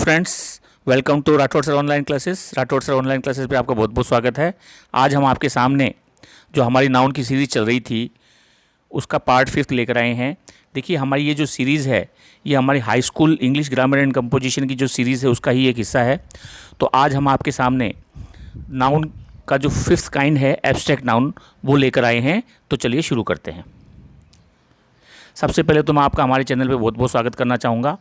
Friends, welcome to Rathore sir online classes. Rathore sir online classes पे आपका बहुत बहुत स्वागत है। आज हम आपके सामने जो हमारी नाउन की सीरीज़ चल रही थी उसका पार्ट 5 लेकर आए हैं। देखिए, हमारी ये जो सीरीज़ है ये हमारी high school English grammar and composition की जो सीरीज़ है उसका ही एक हिस्सा है। तो आज हम आपके सामने नाउन का जो 5th काइंड है एब्स्ट्रैक्ट नाउन वो लेकर आए हैं। तो चलिए शुरू करते हैं। सबसे पहले तो मैं आपका हमारे चैनल पे बहुत बहुत स्वागत करना चाहूँगा।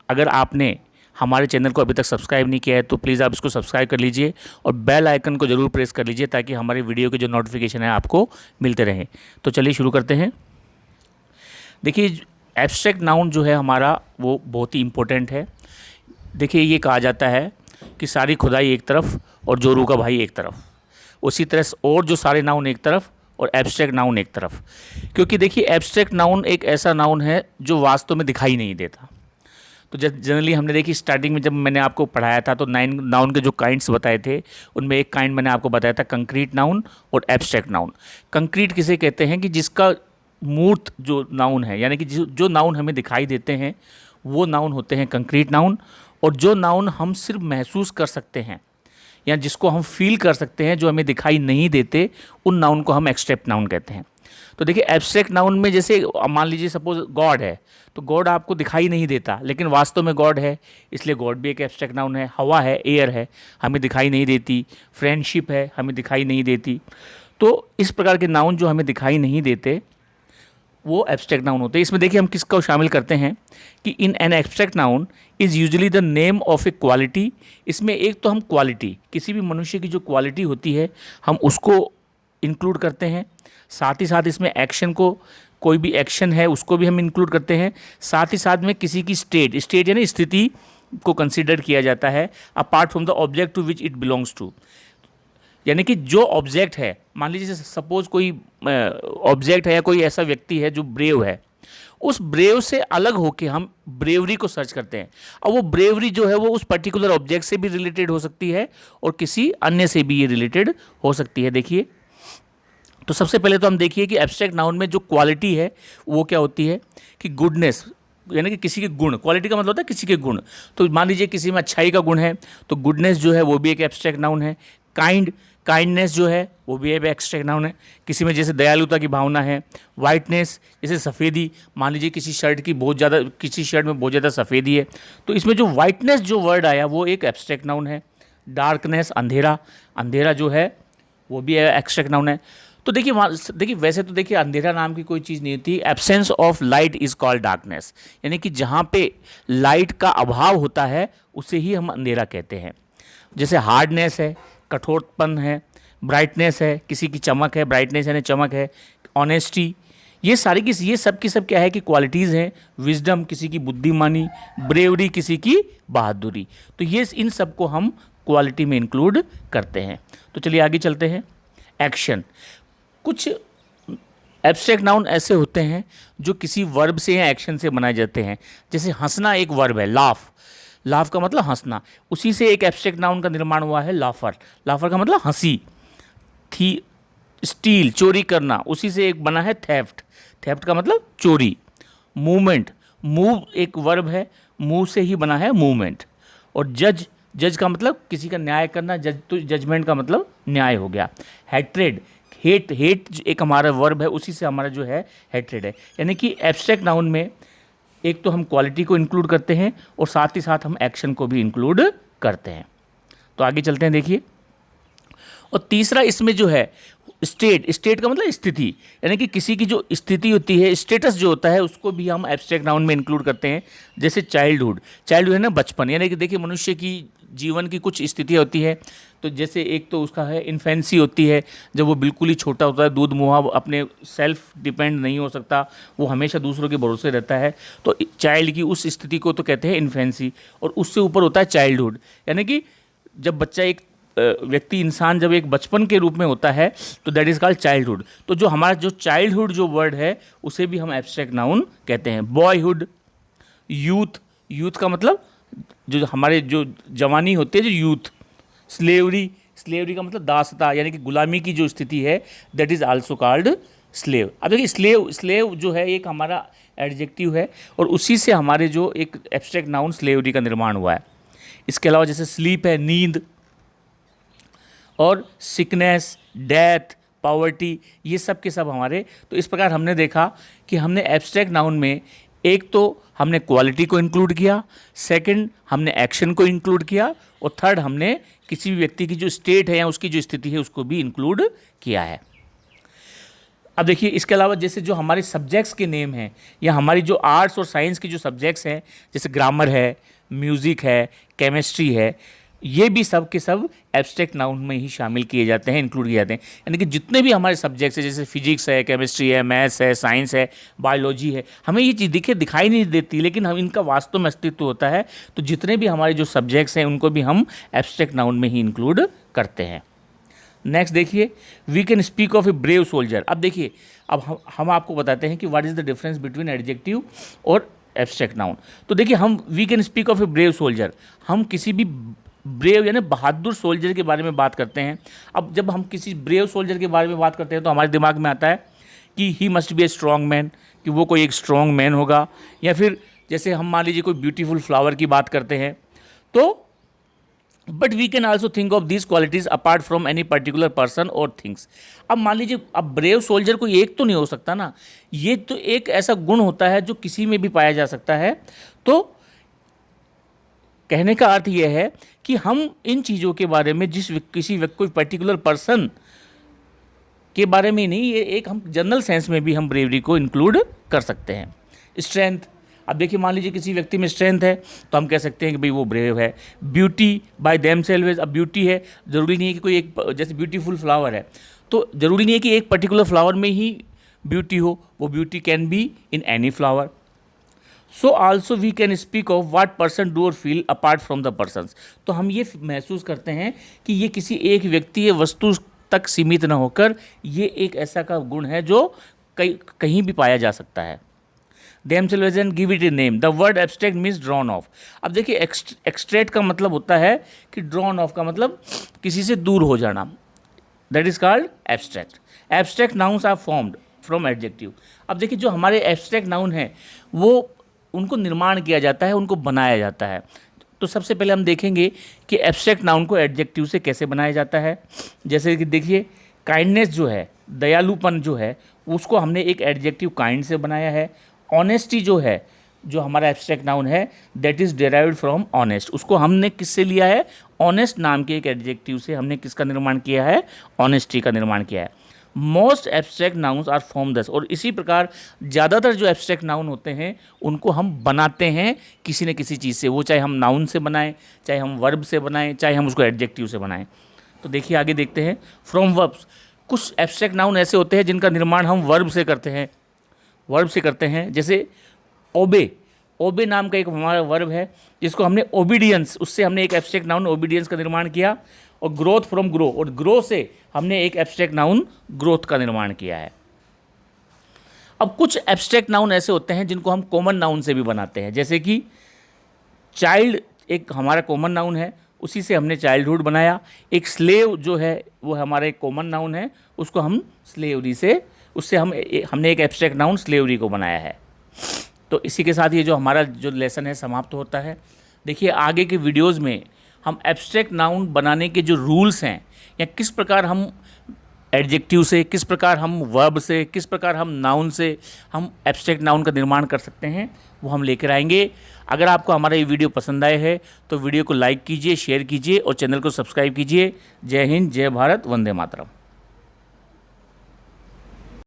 अगर आपने हमारे चैनल को अभी तक सब्सक्राइब नहीं किया है तो प्लीज़ आप इसको सब्सक्राइब कर लीजिए और बेल आइकन को ज़रूर प्रेस कर लीजिए ताकि हमारे वीडियो के जो नोटिफिकेशन है आपको मिलते रहें। तो चलिए शुरू करते हैं। देखिए, एब्स्ट्रैक्ट नाउन जो है हमारा वो बहुत ही इम्पोर्टेंट है। देखिए, ये कहा जाता है कि सारी खुदाई एक तरफ और जोरू का भाई एक तरफ, उसी तरह से और जो सारे नाउन एक तरफ और एब्स्ट्रैक्ट नाउन एक तरफ। क्योंकि देखिए, एब्स्ट्रैक्ट नाउन एक ऐसा नाउन है जो वास्तव में दिखाई नहीं देता। तो जनरली हमने देखी स्टार्टिंग में जब मैंने आपको पढ़ाया था तो 9 नाउन के जो काइंड्स बताए थे उनमें एक काइंड मैंने आपको बताया था कंक्रीट नाउन और एब्स्ट्रैक्ट नाउन। कंक्रीट किसे कहते हैं कि जिसका मूर्त जो नाउन है, यानी कि जो नाउन हमें दिखाई देते हैं वो नाउन होते हैं कंक्रीट नाउन। और जो नाउन हम सिर्फ महसूस कर सकते हैं या जिसको हम फील कर सकते हैं, जो हमें दिखाई नहीं देते, उन नाउन को हम एब्स्ट्रैक्ट नाउन कहते हैं। तो देखिए, एब्स्ट्रैक्ट नाउन में जैसे मान लीजिए सपोज गॉड है, तो गॉड आपको दिखाई नहीं देता लेकिन वास्तव में गॉड है, इसलिए गॉड भी एक एब्स्ट्रैक्ट नाउन है। हवा है, एयर है, हमें दिखाई नहीं देती। फ्रेंडशिप है, हमें दिखाई नहीं देती। तो इस प्रकार के नाउन जो हमें दिखाई नहीं देते वो एब्स्ट्रैक्ट नाउन होते हैं। इसमें देखिए हम किसको शामिल करते हैं कि in an abstract noun is usually the name of A quality. इसमें एक तो हम क्वालिटी, किसी भी मनुष्य की जो क्वालिटी होती है हम उसको इंक्लूड करते हैं। साथ ही साथ इसमें एक्शन को, कोई भी एक्शन है उसको भी हम इंक्लूड करते हैं। साथ ही साथ में किसी की स्टेट यानी स्थिति को कंसीडर किया जाता है apart from the object to which it belongs to. यानी कि जो ऑब्जेक्ट है, मान लीजिए सपोज कोई ऑब्जेक्ट है या कोई ऐसा व्यक्ति है जो ब्रेव है, उस ब्रेव से अलग होके हम ब्रेवरी को सर्च करते हैं। और वो ब्रेवरी जो है वो उस पर्टिकुलर ऑब्जेक्ट से भी रिलेटेड हो सकती है और किसी अन्य से भी ये रिलेटेड हो सकती है। देखिए, तो सबसे पहले तो हम देखिए कि एब्स्ट्रैक्ट नाउन में जो क्वालिटी है वो क्या होती है कि गुडनेस, यानी कि किसी के गुण। क्वालिटी का मतलब होता है किसी के गुण। तो मान लीजिए किसी में अच्छाई का गुण है तो गुडनेस जो है वो भी एक एब्स्ट्रैक्ट नाउन है। काइंडनेस जो है वो भी एक एब्स्ट्रैक्ट नाउन है। किसी में जैसे दयालुता की भावना है। वाइटनेस, जैसे सफ़ेदी, मान लीजिए किसी शर्ट में बहुत ज़्यादा सफ़ेदी है तो इसमें जो वाइटनेस जो वर्ड आया वो एक एब्स्ट्रैक्ट नाउन है। डार्कनेस, अंधेरा जो है वो भी एब्स्ट्रैक्ट नाउन है। तो देखिए वैसे तो देखिए अंधेरा नाम की कोई चीज़ नहीं होती। Absence of light is called darkness, यानी कि जहाँ पे लाइट का अभाव होता है उसे ही हम अंधेरा कहते हैं। जैसे हार्डनेस है, कठोरपन है। ब्राइटनेस है, किसी की चमक है, ब्राइटनेस यानी चमक है। ऑनेस्टी, ये सब की सब क्या है कि क्वालिटीज़ हैं। विजडम, किसी की बुद्धिमानी। ब्रेवरी, किसी की बहादुरी। तो ये इन सब को हम क्वालिटी में इंक्लूड करते हैं। तो चलिए आगे चलते हैं। एक्शन, कुछ एब्स्ट्रैक्ट नाउन ऐसे होते हैं जो किसी वर्ब से या एक्शन से बनाए जाते हैं। जैसे हंसना एक वर्ब है, लाफ का मतलब हंसना, उसी से एक एब्स्ट्रैक्ट नाउन का निर्माण हुआ है लाफर का मतलब हंसी। थी स्टील, चोरी करना, उसी से एक बना है थेफ्ट का मतलब चोरी। मूवमेंट, मूव एक वर्ब है, मूव से ही बना है मूवमेंट। और जज का मतलब किसी का न्याय करना, तो जजमेंट का मतलब न्याय हो गया। हेट एक हमारा वर्ब है, उसी से हमारा जो है हेट्रेड है। यानी कि एब्स्ट्रैक्ट नाउन में एक तो हम क्वालिटी को इंक्लूड करते हैं और साथ ही साथ हम एक्शन को भी इंक्लूड करते हैं। तो आगे चलते हैं। देखिए, और तीसरा इसमें जो है स्टेट का मतलब स्थिति, यानी कि किसी की जो स्थिति होती है, स्टेटस जो होता है, उसको भी हम एब्स्ट्रैक्ट नाउन में इंक्लूड करते हैं। जैसे चाइल्डहुड है ना, बचपन, यानी कि देखिए मनुष्य की जीवन की कुछ स्थितियाँ होती है। तो जैसे एक तो उसका है इन्फेंसी होती है, जब वो बिल्कुल ही छोटा होता है, दूध मुहा, अपने सेल्फ डिपेंड नहीं हो सकता, वो हमेशा दूसरों के भरोसे रहता है। तो चाइल्ड की उस स्थिति को तो कहते हैं इन्फेंसी। और उससे ऊपर होता है चाइल्डहुड, यानी कि जब बच्चा एक व्यक्ति, इंसान जब एक बचपन के रूप में होता है तो दैट इज़ कॉल्ड चाइल्डहुड। तो जो हमारा जो चाइल्डहुड जो वर्ड है उसे भी हम एब्स्ट्रैक्ट नाउन कहते हैं। बॉयहुड, यूथ का मतलब जो हमारे जो जवानी होती है, जो यूथ। स्लेवरी का मतलब दासता, यानी कि गुलामी की जो स्थिति है, that is also called slave. अब देखिए स्लेव जो है एक हमारा एडजेक्टिव है और उसी से हमारे जो एक एब्स्ट्रैक्ट नाउन स्लेवरी का निर्माण हुआ है। इसके अलावा जैसे स्लीप है, नींद, और सिकनेस, डेथ, पॉवर्टी, ये सब के सब हमारे। तो इस प्रकार हमने देखा कि हमने एब्स्ट्रैक्ट नाउन में एक तो हमने क्वालिटी को इंक्लूड किया, सेकंड हमने एक्शन को इंक्लूड किया, और थर्ड हमने किसी भी व्यक्ति की जो स्टेट है या उसकी जो स्थिति है उसको भी इंक्लूड किया है। अब देखिए इसके अलावा जैसे जो हमारे सब्जेक्ट्स के नेम हैं या हमारी जो आर्ट्स और साइंस की जो सब्जेक्ट्स हैं, जैसे ग्रामर है, म्यूज़िक है, केमिस्ट्री है, ये भी सब के सब एब्स्ट्रैक्ट नाउन में ही शामिल किए जाते हैं, इंक्लूड किए जाते हैं। यानी कि जितने भी हमारे सब्जेक्ट्स हैं, जैसे फिजिक्स है, केमिस्ट्री है, मैथ्स है, साइंस है, बायोलॉजी है, हमें ये चीज़ दिखाई नहीं देती, लेकिन हम इनका वास्तव में अस्तित्व होता है। तो जितने भी हमारे जो सब्जेक्ट्स हैं उनको भी हम एब्स्ट्रैक्ट नाउन में ही इंक्लूड करते हैं। नेक्स्ट देखिए, we can speak of a brave soldier. अब देखिए, अब हम आपको बताते हैं कि what is the difference between adjective और एब्स्ट्रैक्ट नाउन। तो देखिए, हम we can speak of a brave soldier, हम किसी भी ब्रेव यानी बहादुर सोल्जर के बारे में बात करते हैं। अब जब हम किसी ब्रेव सोल्जर के बारे में बात करते हैं तो हमारे दिमाग में आता है कि he must be a strong man, कि वो कोई एक स्ट्रॉन्ग मैन होगा। या फिर जैसे हम मान लीजिए कोई ब्यूटीफुल फ्लावर की बात करते हैं, तो but we can also think of these qualities apart from any particular person और थिंग्स। अब मान लीजिए, अब ब्रेव सोल्जर कोई एक तो नहीं हो सकता ना, ये तो एक ऐसा गुण होता है जो किसी में भी पाया जा सकता है। तो कहने का अर्थ यह है कि हम इन चीज़ों के बारे में किसी कोई पर्टिकुलर पर्सन के बारे में नहीं, ये एक हम जनरल सेंस में भी हम ब्रेवरी को इंक्लूड कर सकते हैं। स्ट्रेंथ, अब देखिए मान लीजिए किसी व्यक्ति में स्ट्रेंथ है तो हम कह सकते हैं कि भाई वो ब्रेव है। ब्यूटी बाय देमसेल्व्स, अब ब्यूटी है, ज़रूरी नहीं है कि कोई एक, जैसे ब्यूटीफुल फ्लावर है तो ज़रूरी नहीं है कि एक पर्टिकुलर फ्लावर में ही ब्यूटी हो, वो beauty can be in any flower. So also we can speak of what person do और feel apart from the persons. तो हम ये महसूस करते हैं कि ये किसी एक व्यक्ति या वस्तु तक सीमित न होकर ये एक ऐसा का गुण है जो कहीं भी पाया जा सकता है। themselves and give it a name. The word abstract means drawn off. अब देखिए, एक्सट्रैक्ट का मतलब होता है कि ड्रॉन ऑफ का मतलब किसी से दूर हो जाना, that is called abstract. Abstract nouns are formed from adjective. अब देखिए, जो हमारे एब्स्ट्रैक्ट नाउन है वो उनको निर्माण किया जाता है, उनको बनाया जाता है। तो सबसे पहले हम देखेंगे कि एब्स्ट्रैक्ट नाउन को एडजेक्टिव से कैसे बनाया जाता है। जैसे कि देखिए, काइंडनेस जो है, दयालुपन जो है, उसको हमने एक एडजेक्टिव काइंड से बनाया है। ऑनेस्टी जो है, जो हमारा एब्स्ट्रैक्ट नाउन है, that is derived from honest, उसको हमने किससे लिया है? ऑनेस्ट नाम के एक एडजेक्टिव से हमने किसका निर्माण किया है? ऑनेस्टी का निर्माण किया है। Most abstract nouns are form thus, और इसी प्रकार ज़्यादातर जो एब्स्ट्रैक्ट नाउन होते हैं उनको हम बनाते हैं किसी न किसी चीज़ से, वो चाहे हम नाउन से बनाएं, चाहे हम वर्ब से बनाएं, चाहे हम उसको एडजेक्टिव से बनाएं। तो देखिए आगे देखते हैं, फ्रॉम वर्ब्स। कुछ एब्स्ट्रैक्ट नाउन ऐसे होते हैं जिनका निर्माण हम वर्ब से करते हैं, जैसे ओबे। ओबे नाम का एक हमारा वर्ब है जिसको हमने ओबीडियंस, उससे हमने एक एब्स्ट्रैक्ट नाउन ओबीडियंस का निर्माण किया। और ग्रोथ फ्रॉम ग्रो, और ग्रो से हमने एक एब्स्ट्रैक्ट नाउन ग्रोथ का निर्माण किया है। अब कुछ एब्स्ट्रैक्ट नाउन ऐसे होते हैं जिनको हम कॉमन नाउन से भी बनाते हैं, जैसे कि चाइल्ड एक हमारा कॉमन नाउन है, उसी से हमने चाइल्डहुड बनाया। एक स्लेव जो है वो हमारा एक कॉमन नाउन है, उसको हम स्लेवरी से, उससे हमने एक एब्स्ट्रैक्ट नाउन स्लेवरी को बनाया है। तो इसी के साथ ये जो हमारा जो लेसन है समाप्त होता है। देखिए आगे के वीडियोज़ में हम एब्स्ट्रैक्ट नाउन बनाने के जो रूल्स हैं, या किस प्रकार हम एडजेक्टिव से, किस प्रकार हम वर्ब से, किस प्रकार हम नाउन से हम एब्स्ट्रैक्ट नाउन का निर्माण कर सकते हैं, वो हम लेकर आएंगे। अगर आपको हमारा ये वीडियो पसंद आए है तो वीडियो को लाइक कीजिए, शेयर कीजिए और चैनल को सब्सक्राइब कीजिए। जय हिंद, जय भारत, वंदे मातरम।